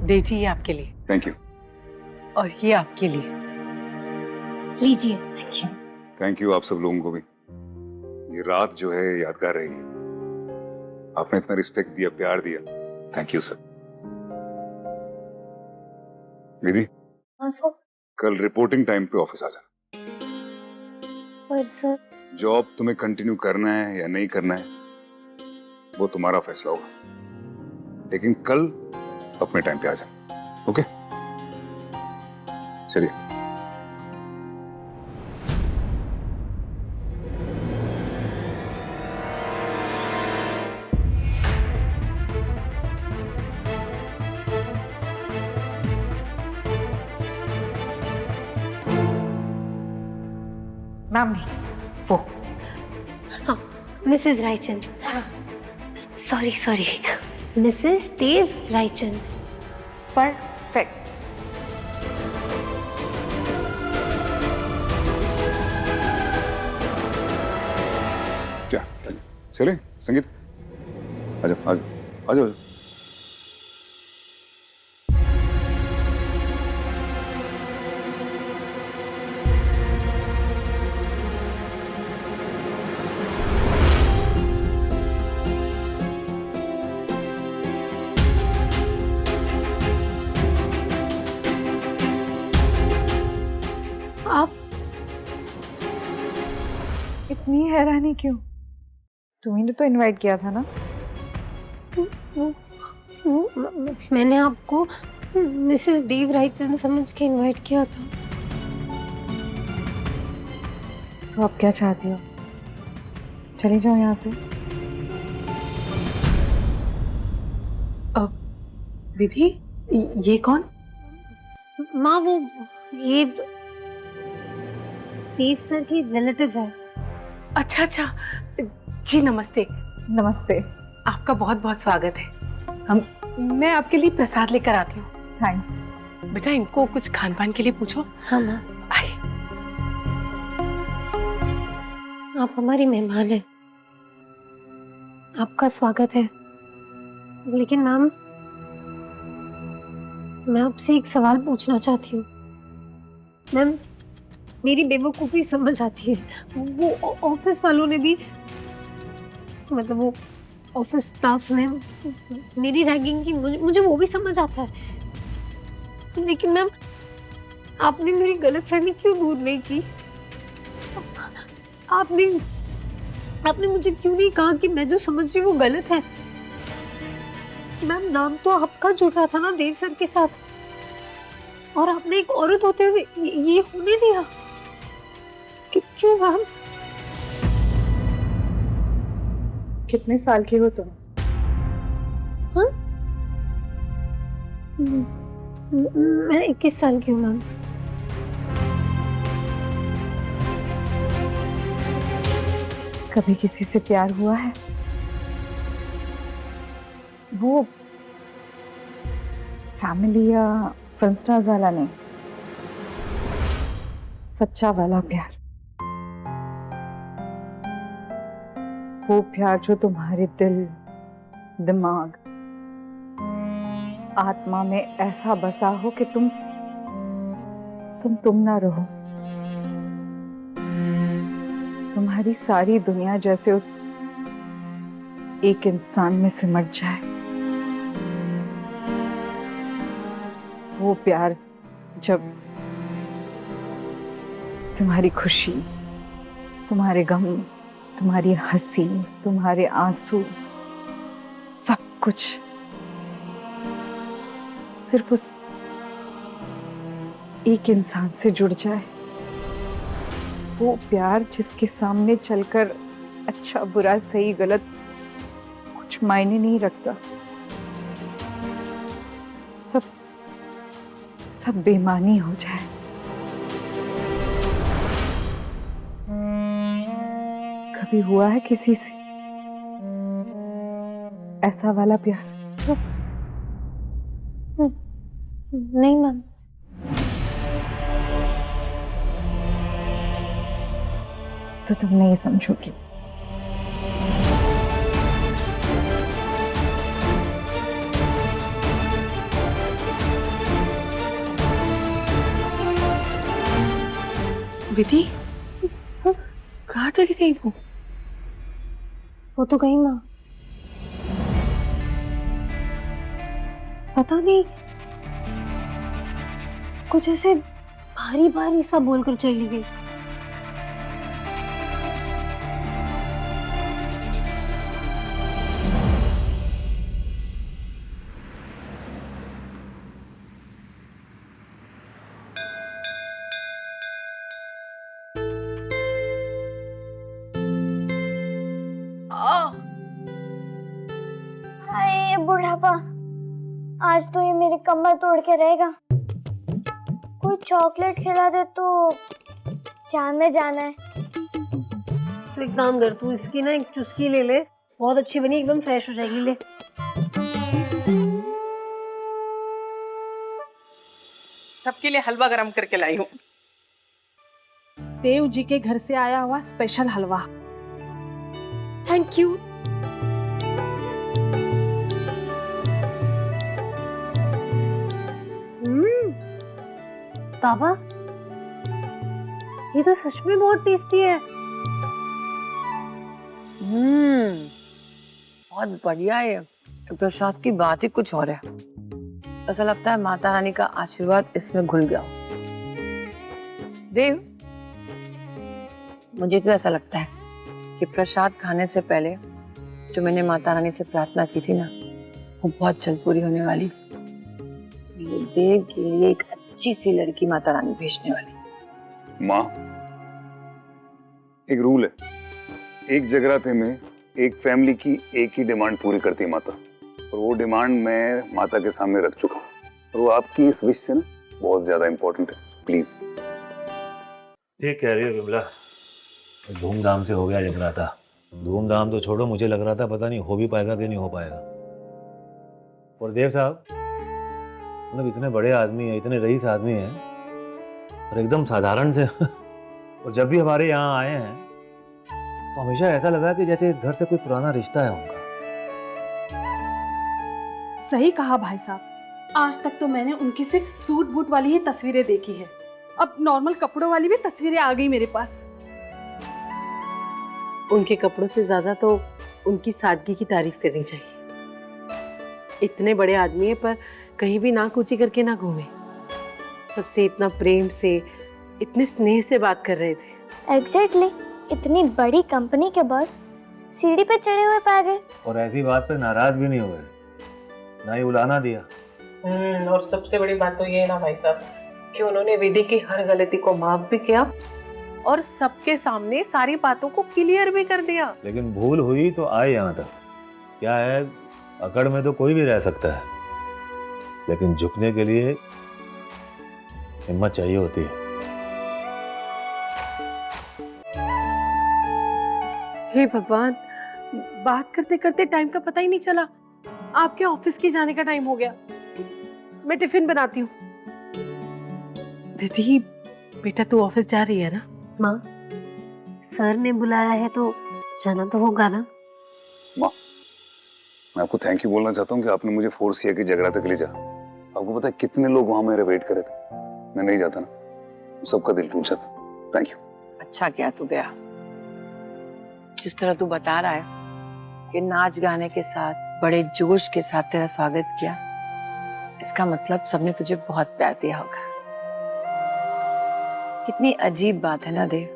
देखिए ये आपके लिए। Thank you. और ये आपके लिए। लीजिए। थैंक यू आप सब लोगों को भी। ये रात जो है यादगार रहेगी। आपने इतना रिस्पेक्ट दिया, प्यार दिया, थैंक यू सर। विधि, हाँ सर। कल रिपोर्टिंग टाइम पे ऑफिस आ जाना। पर सर, जॉब तुम्हें कंटिन्यू करना है या नहीं करना है वो तुम्हारा फैसला होगा, लेकिन कल अपने टाइम पे आ जाना। ओके, चलिए। मैम नहीं, वो हाँ मिसेस रायचंद। सॉरी मिसेस देव रायचंद। परफेक्ट। क्या चले संगीत, आ जाओ आ जाओ आ जाओ। आप इतनी हैरानी क्यों? तुम्ही ने तो इनवाइट किया था ना। मैंने आपको मिसेस देव रायचंद समझ के इनवाइट किया था। तो आप क्या चाहती हो? चली जाओ यहाँ से। विधि, ये कौन? माँ वो ये देव सर की रिलेटिव है। अच्छा अच्छा, जी नमस्ते। नमस्ते। आपका बहुत बहुत स्वागत है। मैं आपके लिए प्रसाद लेकर आती हूँ। थैंक्स। बेटा इनको कुछ खान पान के लिए पूछो। हाँ माँ। आए। आप हमारी मेहमान हैं, आपका स्वागत है। लेकिन मैम, मैं आपसे एक सवाल पूछना चाहती हूँ। मैम, मेरी बेवकूफ़ी समझ आती है। वो ऑफिस वालों ने भी, मतलब वो ऑफिस स्टाफ ने मेरी रैगिंग की, मुझे वो भी समझ आता है। लेकिन मैम, आपने मेरी गलतफहमी क्यों दूर नहीं की? आपने मुझे क्यों नहीं कहा कि मैं जो समझ रही हूँ वो गलत है? मैम, नाम तो आपका जुड़ रहा था ना देव सर के साथ, और आपने एक औरत होते हुए ये होने दिया? क्यों मैम? कितने साल की हो तुम? हाँ? मैं 21 साल की हूँ मैम। कभी किसी से प्यार हुआ है? वो फैमिली या फिल्म स्टार्स वाला नहीं, सच्चा वाला प्यार। वो प्यार जो तुम्हारे दिल, दिमाग, आत्मा में ऐसा बसा हो कि तुम ना रहो। तुम्हारी सारी दुनिया जैसे उस एक इंसान में सिमट जाए। वो प्यार जब तुम्हारी खुशी, तुम्हारे गम, तुम्हारी हंसी, तुम्हारे आंसू, सब कुछ सिर्फ उस एक इंसान से जुड़ जाए। वो प्यार जिसके सामने चलकर अच्छा बुरा सही गलत कुछ मायने नहीं रखता। सब बेमानी हो जाए। कभी हुआ है किसी से ऐसा वाला प्यार? नहीं मैम। तो तुम नहीं समझोगी। विधि कहाँ चली गई वो तो गई माँ। पता नहीं, कुछ ऐसे भारी भारी सा बोलकर चली गई। हाय ये बुढ़ापा, आज तो ये मेरी कमर तोड़ के रहेगा। कोई चॉकलेट खिला दे तो जान में जाना है। तो एक काम कर, तू इसकी ना एक चुस्की ले ले, बहुत अच्छी बनी, एकदम फ्रेश हो जाएगी। ले। सबके लिए हलवा गरम करके लाई हूँ। देव जी के घर से आया हुआ स्पेशल हलवा। Thank you. पापा, ये तो सच में बहुत टेस्टी है। बहुत बढ़िया है। प्रसाद की बात ही कुछ और है। ऐसा लगता है माता रानी का आशीर्वाद इसमें घुल गया। देव, मुझे तो ऐसा लगता है कि प्रसाद खाने से पहले जो मैंने माता रानी से प्रार्थना की थी ना, वो बहुत जल्द पूरी होने वाली। मेरे देव के लिए एक अच्छी सी लड़की माता रानी भेजने वाली। माँ, एक रूल है, एक जगराते में एक फैमिली की एक ही डिमांड पूरी करती है माता, और वो डिमांड मैं माता के सामने रख चुका हूँ, और वो आपकी इस विश से ना बहुत ज्यादा इंपॉर्टेंट है। प्लीज। ठीक कह रही है विमला, धूमधाम से हो गया जगराता। धूमधाम तो छोड़ो, मुझे लग रहा था पता नहीं हो भी पाएगा कि नहीं हो पाएगा। और देव साहब मतलब इतने बड़े आदमी है, इतने रईस आदमी है, और एकदम साधारण से और जब भी हमारे यहाँ आए हैं तो हमेशा ऐसा लगा कि जैसे इस घर से कोई पुराना रिश्ता है उनका। सही कहा भाई साहब, आज तक तो मैंने उनकी सिर्फ सूट बूट वाली ही तस्वीरें देखी है। अब नॉर्मल कपड़ों वाली भी तस्वीरें आ गई मेरे पास। उनके कपड़ों से ज्यादा तो उनकी सादगी की तारीफ करनी चाहिए। इतने बड़े आदमी है पर कहीं भी नाक ऊंची करके ना घूमे। सबसे इतना प्रेम से, इतने स्नेह से बात कर रहे थे। एग्जैक्टली, इतनी बड़ी कंपनी के बॉस सीढ़ी पे चढ़े हुए पा गए। और ऐसी बात पे नाराज भी नहीं हुए, ना ही उलाना दिया। और सबसे बड़ी बात तो ये है ना भाई साहब कि उन्होंने विधि की हर गलती को माफ भी किया और सबके सामने सारी बातों को क्लियर भी कर दिया। लेकिन भूल हुई तो आए यहाँ तक। क्या है, अकड़ में तो कोई भी रह सकता है, लेकिन झुकने के लिए हिम्मत चाहिए होती है। हे भगवान, बात करते करते टाइम का पता ही नहीं चला। आपके ऑफिस की जाने का टाइम हो गया। मैं टिफिन बनाती हूँ। दीदी, बेटा तू ऑफिस जा रही है ना? माँ, सर ने बुलाया है तो जाना तो होगा ना। माँ, मैं आपको थैंक यू बोलना चाहता हूँ कि आपने मुझे फोर्स किया कि जगराते के लिए जा। आपको पता है कितने लोग वहां मेरे वेट कर रहे थे। मैं नहीं जाता ना, सबका दिल टूट जाता। Thank you. अच्छा क्या तू गया। जिस तरह तू बता रहा है कि नाच गाने के साथ, बड़े जोश के साथ तेरा स्वागत किया, इसका मतलब सबने तुझे बहुत प्यार दिया होगा। कितनी अजीब बात है ना देव,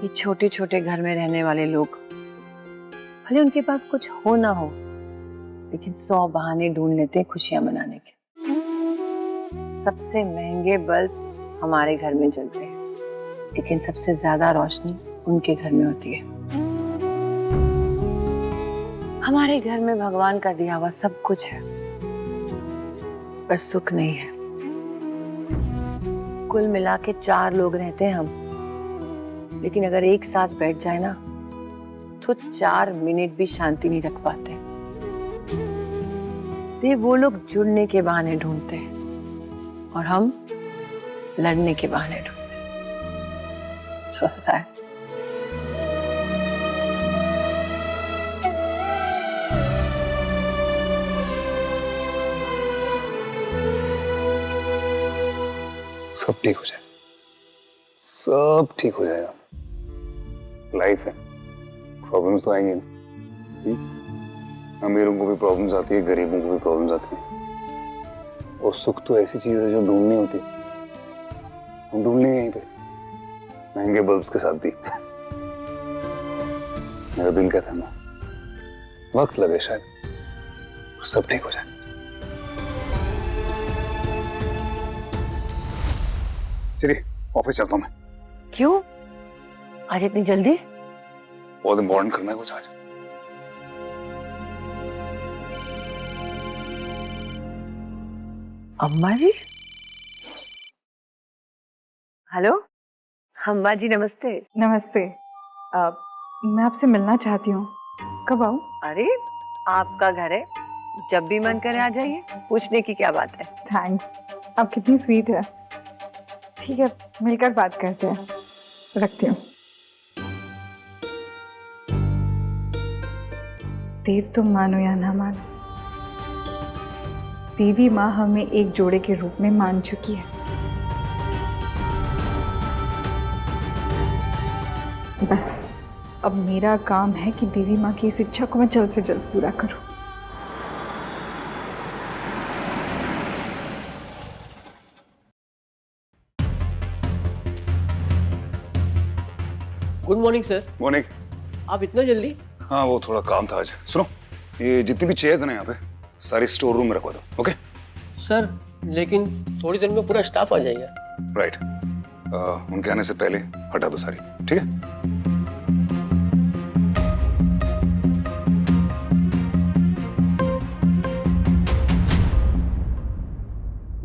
ये छोटे छोटे घर में रहने वाले लोग, भले उनके पास कुछ हो ना हो, लेकिन 100 बहाने ढूंढ लेते हैं खुशियां मनाने के। सबसे महंगे बल्ब हमारे घर में जलते हैं, लेकिन सबसे ज्यादा रोशनी उनके घर में होती है। हमारे घर में भगवान का दिया हुआ सब कुछ है, पर सुख नहीं है। कुल मिला के 4 लोग रहते हैं हम, लेकिन अगर एक साथ बैठ जाए ना तो 4 मिनट भी शांति नहीं रख पाते। ते वो लोग जुड़ने के बहाने ढूंढते हैं और हम लड़ने के बहाने ढूंढते। सोचता है सब ठीक हो जाए, सब ठीक हो जाएगा। लाइफ है, प्रॉब्लम्स तो आएंगी ना। अमीरों को भी प्रॉब्लम्स आती है, गरीबों को भी प्रॉब्लम्स आती है। और सुख तो ऐसी चीज है जो ढूंढनी होती है, हम ढूंढ लेंगे यहीं पे, महंगे बल्ब्स के साथ भी। मेरा दिल कहता है ना, वक्त लगे शायद, सब ठीक हो जाए। चलिए ऑफिस चलता हूँ मैं। क्यों आज इतनी जल्दी? बहुत इम्पोर्टेंट करना है कुछ आज। अम्मा जी? हेलो अम्मा जी, नमस्ते। नमस्ते। मैं आपसे मिलना चाहती हूँ, कब आऊँ? अरे आपका घर है, जब भी मन करे आ जाइए, पूछने की क्या बात है। थैंक्स, आप कितनी स्वीट है। ठीक है, मिलकर बात करते हैं, रखती हूँ। देव तुम मानो या ना मानो, देवी माँ हमें एक जोड़े के रूप में मान चुकी है। बस अब मेरा काम है कि देवी माँ की इस इच्छा को मैं जल्द से जल्द पूरा करूं। Good morning sir. मॉर्निंग। आप इतना जल्दी? हाँ वो थोड़ा काम था आज। सुनो, ये जितनी भी चेयर्स हैं ना यहाँ पे, सारी स्टोर रूम में रखवा दो। ओके सर लेकिन थोड़ी देर में पूरा स्टाफ आ जाएगा। राइट, उनके आने से पहले हटा दो सारी, ठीक है?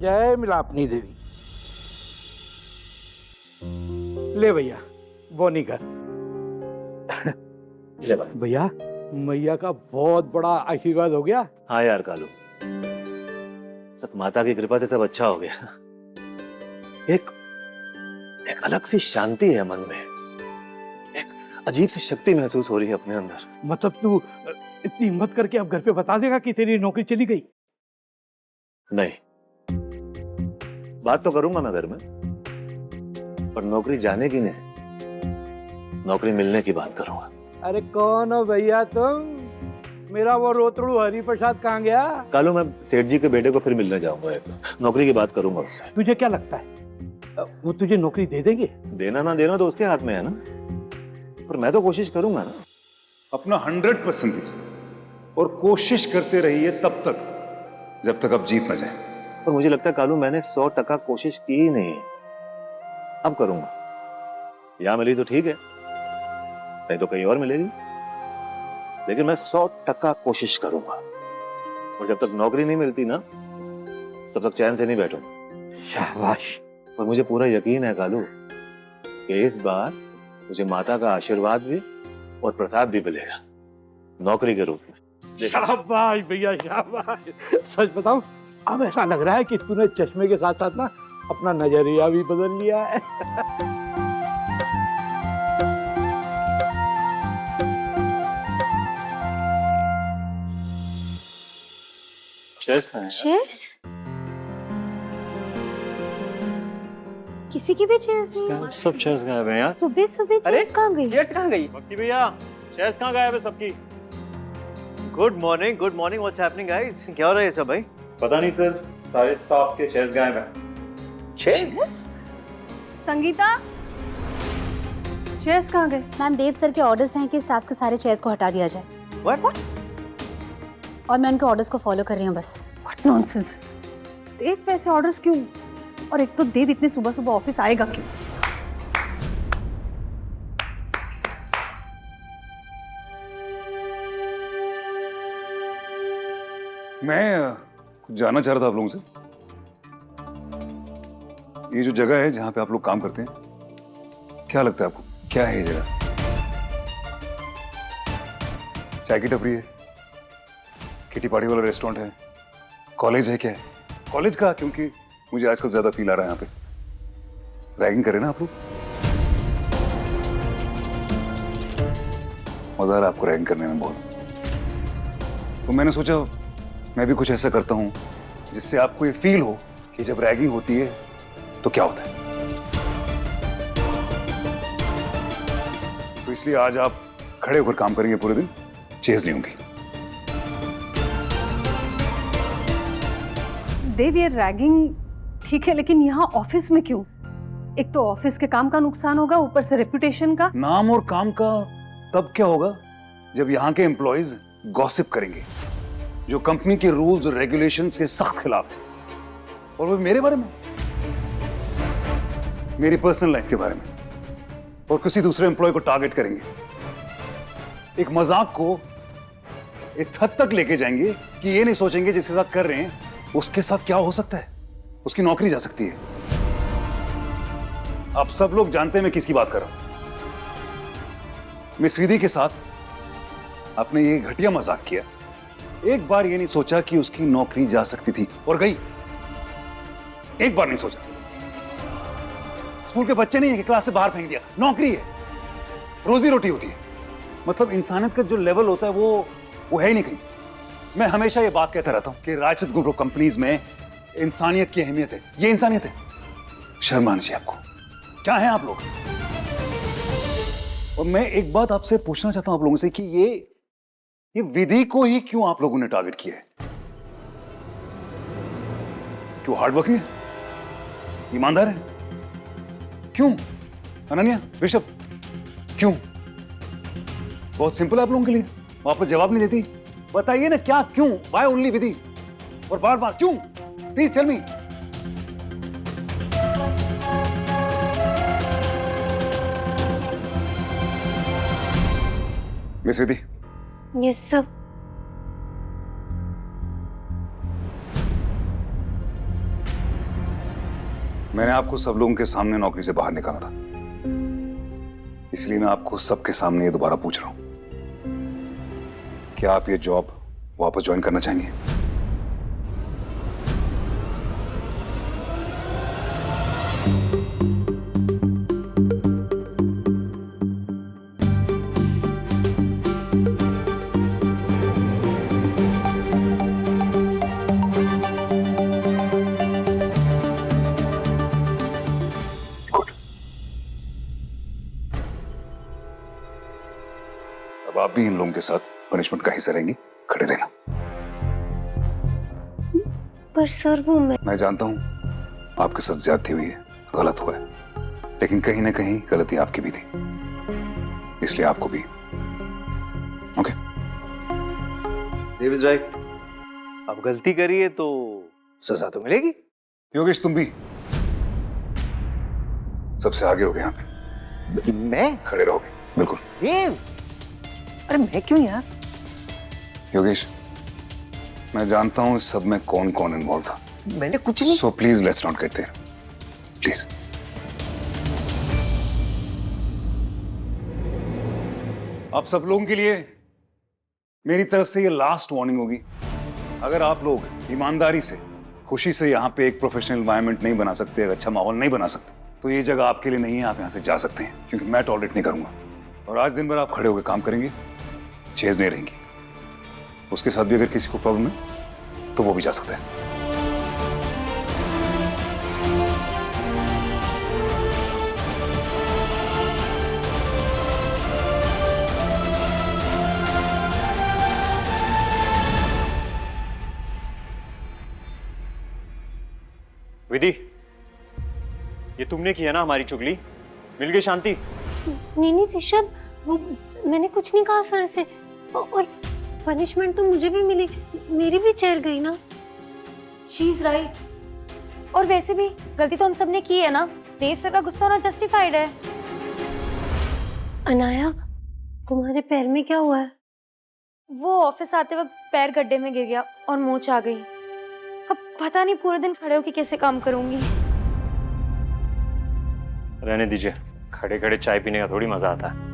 जय मिलापनी देवी। ले भैया बोनी कर। ले भाई। भैया मैया का बहुत बड़ा आशीर्वाद हो गया। हाँ यार कालू, सब माता की कृपा से सब अच्छा हो गया। एक अलग सी शांति है मन में, एक अजीब सी शक्ति महसूस हो रही है अपने अंदर। मतलब तू इतनी हिम्मत करके अब घर पे बता देगा कि तेरी नौकरी चली गई? नहीं, बात तो करूंगा मैं घर में, पर नौकरी जाने की नहीं, नौकरी मिलने की बात करूंगा। अरे कौन हो भैया तुम? मेरा वो रोतड़ू हरि प्रसाद कहाँ गया? कालू मैं सेठ जी के बेटे को फिर मिलने जाऊंगा, नौकरी की बात करूंगा उससे। तुझे क्या लगता है वो तुझे नौकरी दे देंगे? देना ना देना तो उसके हाथ में है ना, पर मैं तो कोशिश करूंगा ना। अपना 100% दीजिए और कोशिश करते रहिए तब तक जब तक आप जीत ना जाए। पर मुझे लगता है कालू मैंने 100% कोशिश की ही नहीं, अब करूंगा। यहां मिली तो ठीक है, नहीं तो कहीं और मिलेगी, लेकिन मैं 100% कोशिश करूंगा। और जब तक नौकरी नहीं मिलती ना, तब तक चैन से नहीं बैठूंगा। शाबाश। और मुझे पूरा यकीन है कालू कि इस बार मुझे माता का आशीर्वाद भी और प्रसाद भी मिलेगा, नौकरी के रूप में। शाबाश भैया शाबाश। सच बताऊं, अब ऐसा लग रहा है कि तूने चश्मे के साथ साथ ना अपना नजरिया भी बदल लिया है। चेयर्स? किसी की भी चेयर्स नहीं? सब चेयर्स गायब हैं यार। सुबह सुबह चेयर्स कहाँ गई? चेयर्स कहाँ गई? भक्ति भैया, चेयर्स कहाँ गायब है सबकी? Good morning, what's happening guys? क्या हो रहा है सब भाई? पता नहीं सर, सारे स्टाफ के चेयर्स गायब हैं। चेयर्स? संगीता, चेयर्स कहाँ गए? मैम देव सर के ऑर्डर्स हैं कि स्टाफ के सारे चेयर्स को हटा दिया जाए। व्हाट? और मैं उनके ऑर्डर्स को फॉलो कर रही हूँ बस। What nonsense. देव वैसे ऑर्डर्स क्यों? और एक तो देव इतने सुबह सुबह ऑफिस आएगा क्यों? मैं कुछ जानना चाह रहा था आप लोगों से। ये जो जगह है जहां पे आप लोग काम करते हैं, क्या लगता है आपको क्या है ये जगह? चाय की टपरी है, किटी पार्टी वाला रेस्टोरेंट है, कॉलेज है? क्या है कॉलेज का? क्योंकि मुझे आजकल ज्यादा फील आ रहा है यहाँ पे रैगिंग करे ना आप लोग। मजा आ रहा है आपको रैगिंग करने में बहुत, तो मैंने सोचा मैं भी कुछ ऐसा करता हूँ जिससे आपको ये फील हो कि जब रैगिंग होती है तो क्या होता है। इसलिए आज आप खड़े होकर काम करेंगे पूरे दिन, चेज नहीं होंगी। देव, ये रैगिंग ठीक है, लेकिन यहाँ ऑफिस में क्यों? एक तो ऑफिस के काम का नुकसान होगा, ऊपर से रेपुटेशन का। नाम और काम का तब क्या होगा जब यहाँ के एम्प्लॉयज गॉसिप करेंगे जो कंपनी के रूल्स और रेगुलेशंस के सख्त खिलाफ है, और वो मेरे बारे में, मेरी पर्सनल लाइफ के बारे में, और किसी दूसरे एम्प्लॉय को टारगेट करेंगे। एक मजाक को इस हद तक लेके जाएंगे कि ये नहीं सोचेंगे जिसके साथ कर रहे हैं उसके साथ क्या हो सकता है, उसकी नौकरी जा सकती है। आप सब लोग जानते हैं मैं किसकी बात कर रहा हूं। मिस विधि के साथ आपने ये घटिया मजाक किया, एक बार ये नहीं सोचा कि उसकी नौकरी जा सकती थी और गई, एक बार नहीं सोचा। स्कूल के बच्चे नहीं है कि क्लास से बाहर फेंक दिया, नौकरी है, रोजी रोटी होती है। मतलब इंसानियत का जो लेवल होता है वो है ही नहीं कहीं। मैं हमेशा ये बात कहता रहता हूं कि राजद ग्रुप ऑफ कंपनीज में इंसानियत की अहमियत है, ये इंसानियत है। शर्म आनी चाहिए आपको, क्या है आप लोग। और मैं एक बात आपसे पूछना चाहता हूं आप लोगों से कि ये विधि को ही क्यों आप लोगों ने टारगेट किया है? क्यों हार्ड वर्किंग है, ईमानदार है? क्यों अनन्या, ऋषभ, क्यों? बहुत सिंपल है आप लोगों के लिए, वापस जवाब नहीं देती। बताइए ना क्या, क्यों, वाई ओनली विधि, और बार बार क्यों? Please tell me. Miss Vidhi. Yes sir. मैंने आपको सब लोगों के सामने नौकरी से बाहर निकाला था, इसलिए मैं आपको सबके सामने ये दोबारा पूछ रहा हूं, क्या आप ये जॉब वापस ज्वाइन करना चाहेंगे? अब आप भी इन लोगों के साथ पनिशमेंट का हिस्सा रहेंगी, खड़े रहना। पर सर वो मैं जानता हूं आपके साथ ज्यादती हुई है, गलत हुआ है, लेकिन कहीं ना कहीं गलती आपकी भी थी, इसलिए आपको भी। ओके देविज भाई, अब गलती करी है तो सजा तो मिलेगी। योगेश तुम भी सबसे आगे हो गए, यहाँ पे मैं खड़े रहोगे बिल्कुल। देव, अरे मैं क्यों यार? योगेश मैं जानता हूं इस सब में कौन कौन इन्वॉल्व था। मैंने कुछ नहीं। So please let's not get there, please. आप सब लोगों के लिए मेरी तरफ से ये लास्ट वार्निंग होगी, अगर आप लोग ईमानदारी से, खुशी से यहाँ पे एक प्रोफेशनल एनवायरनमेंट नहीं बना सकते, एक अच्छा माहौल नहीं बना सकते, तो ये जगह आपके लिए नहीं है, आप यहाँ से जा सकते हैं, क्योंकि मैं टॉलरेट नहीं करूंगा। और आज दिन भर आप खड़े होकर काम करेंगे, चेज नहीं रहेंगी। उसके साथ भी अगर किसी को प्रॉब्लम है तो वो भी जा सकता है। विधि, ये तुमने किया ना हमारी चुगली, मिल गई शांति? नहीं ऋषभ, वो मैंने कुछ नहीं कहा सर से, और पनिशमेंट तो मुझे भी मिली, मेरी भी चेयर गई ना। She is right. और वैसे भी गलती तो हम सब ने की है ना, देव सर का गुस्सा होना जस्टिफाइड है। अनाया, तुम्हारे पैर में क्या हुआ है? वो ऑफिस आते वक्त पैर गड्ढे में गिर गया और मोच आ गई। अब पता नहीं पूरे दिन खड़े होकर कैसे काम करूंगी। रहने दीजिए, खड़े खड़े चाय पीने का थोड़ी मजा आता है।